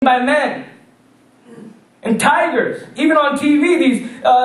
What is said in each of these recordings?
by men. And tigers, even on TV,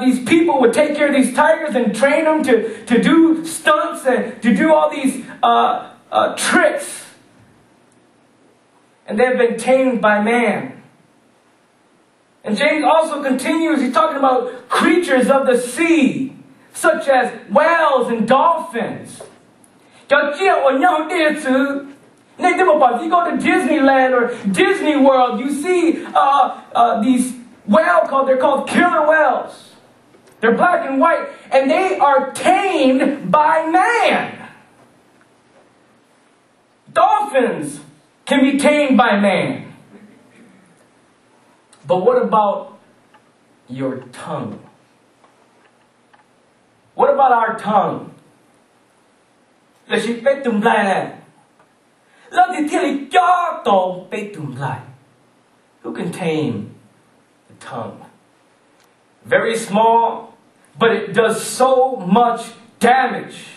these people would take care of these tigers and train them to do stunts and to do all these tricks. And they've been tamed by man. And James also continues, he's talking about creatures of the sea, such as whales and dolphins. If you go to Disneyland or Disney World, you see these whales they're called killer whales. They're black and white, and they are tamed by man. Dolphins can be tamed by man. But what about your tongue? What about our tongue? Who can tame the tongue? Very small, but it does so much damage.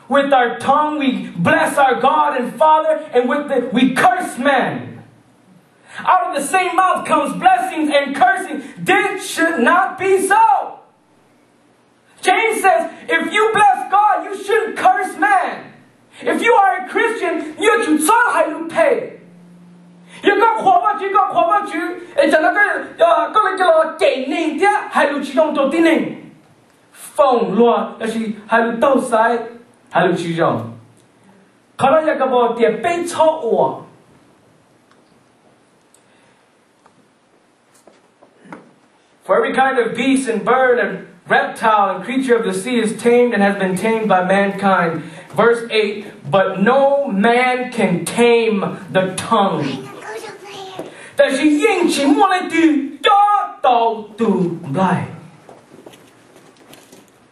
With our tongue we bless our God and Father, and with it we curse men. Out of the same mouth comes blessings and cursing. This should not be so. James says, if you bless God, you shouldn't curse man. If you are a Christian, you should so pay. You got what you got what you. It's another phone law. Actually, how to do side, how to choose on. For every kind of beast and bird and reptile and creature of the sea is tamed and has been tamed by mankind. Verse 8, but no man can tame the tongue.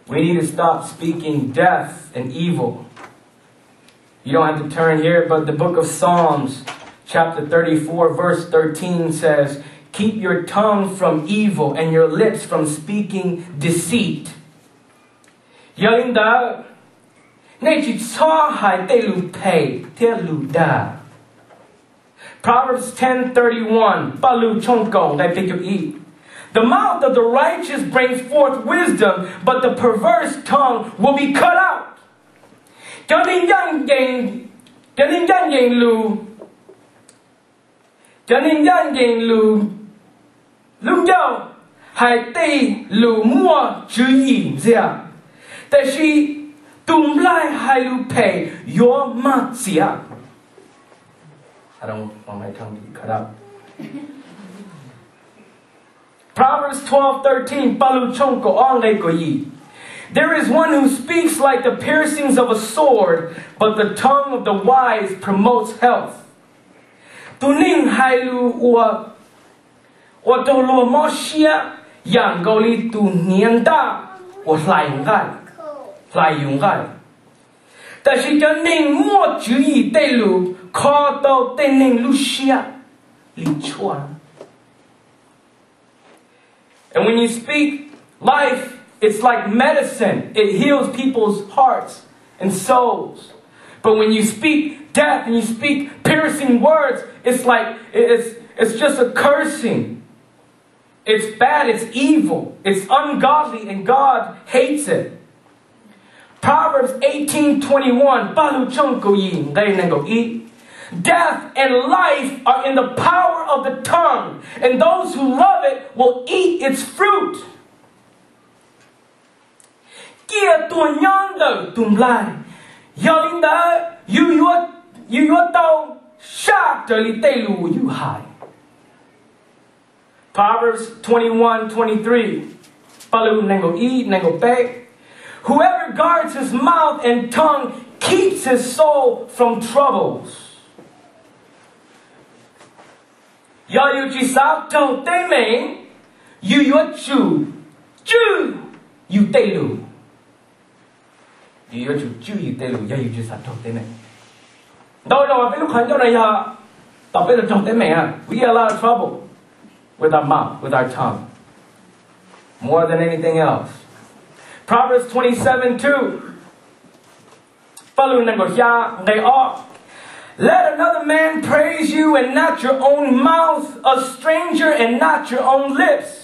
We need to stop speaking death and evil. You don't have to turn here, but the book of Psalms, chapter 34, verse 13 says, keep your tongue from evil and your lips from speaking deceit. Proverbs 10:31. The mouth of the righteous brings forth wisdom, but the perverse tongue will be cut out. I don't want my tongue to be cut out. Proverbs 12:13. There is one who speaks like the piercings of a sword, but the tongue of the wise promotes health. And when you speak life, it's like medicine. It heals people's hearts and souls. But when you speak death and you speak piercing words, it's like it's just a cursing. It's bad, it's evil, it's ungodly, and God hates it. Proverbs 18:21. Death and life are in the power of the tongue, and those who love it will eat its fruit. Proverbs 21:23. Whoever guards his mouth and tongue keeps his soul from troubles. We get a lot of trouble with our mouth, with our tongue, more than anything else. Proverbs 27:2. Let another man praise you and not your own mouth, a stranger and not your own lips.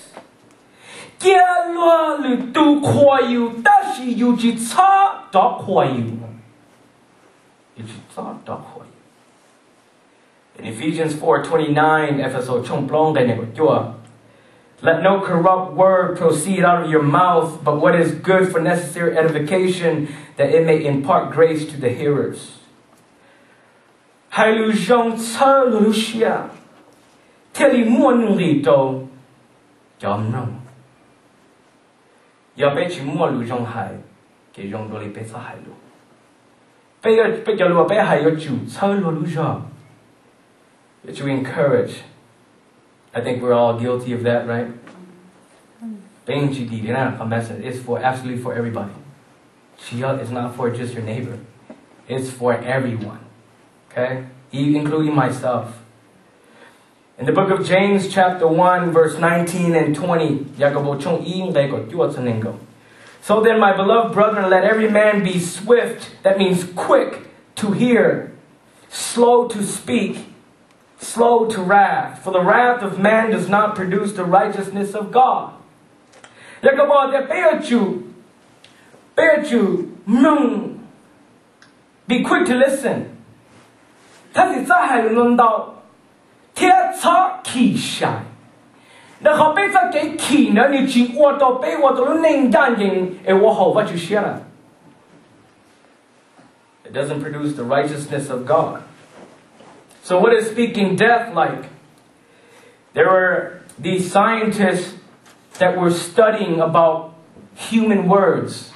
In Ephesians 4:29, let no corrupt word proceed out of your mouth, but what is good for necessary edification, that it may impart grace to the hearers. To encourage. I think we're all guilty of that, right? It's for absolutely for everybody. It's not for just your neighbor. It's for everyone. Okay? Including myself. In the book of James, chapter 1, verse 19 and 20. So then, my beloved brethren, let every man be swift, that means quick to hear, slow to speak, slow to wrath, for the wrath of man does not produce the righteousness of God. Be quick to listen. It doesn't produce the righteousness of God. So what is speaking death like? There were these scientists that were studying about human words.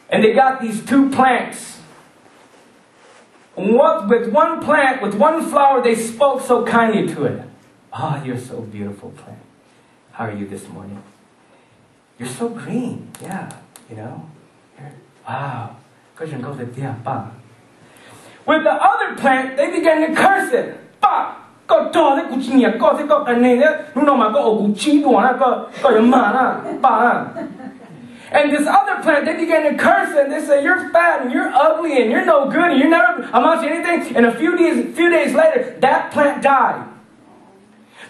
And they got these two plants. With one plant, with one flower, they spoke so kindly to it. Ah, you're so beautiful, plant. How are you this morning? You're so green. Yeah. You know? Wow. With the other plant, they began to curse it. And this other plant, they began to curse it. And they say, you're fat and you're ugly and you're no good and you never amount to anything. And a few days later, that plant died.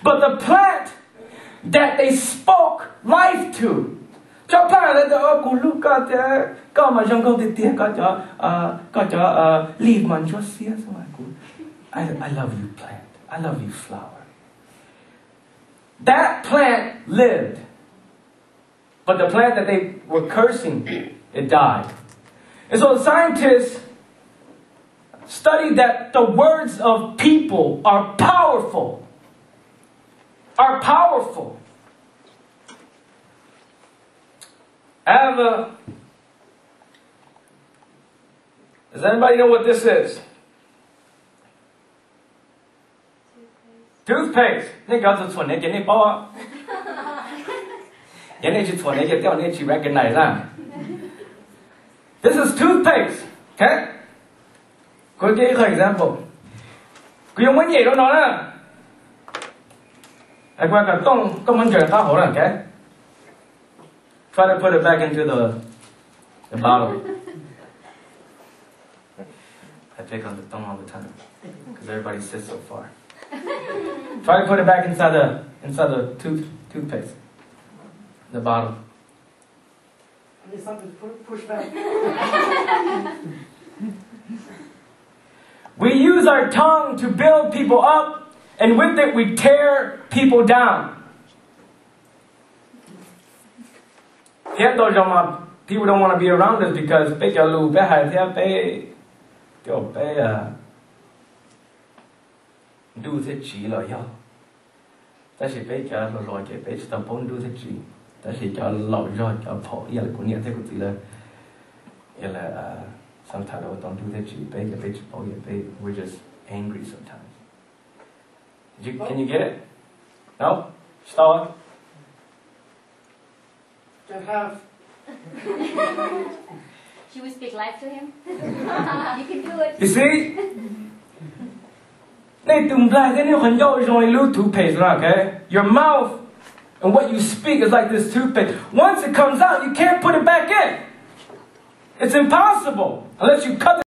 But the plant that they spoke life to, I love you, plant. I love you, flower. That plant lived. But the plant that they were cursing, it died. And so the scientists studied that the words of people are powerful. Are powerful. Does anybody know what this is? Toothpaste. You recognize that. This is toothpaste. Okay? Go give you an example. Okay? Try to put it back into the bottle. I pick on the thumb all the time because everybody sits so far. Try to put it back inside the toothpaste, the bottle. I need something to push back. We use our tongue to build people up, and with it we tear people down. People don't want to be around us because do thế chỉ là do ta chỉ biết cho rồi cái biết tâm bốn do thế chỉ ta chỉ cho lỗi rồi cho phổ giờ là của thế của chị là sometimes we don't do thế chỉ biết cái biết phổ giờ we're just angry sometimes. Can you get it? No? Start. Can have. Should we speak life to him? You can do it. You see? Your mouth And what you speak is like this toothpaste. Once it comes out, you can't put it back in. It's impossible unless you cut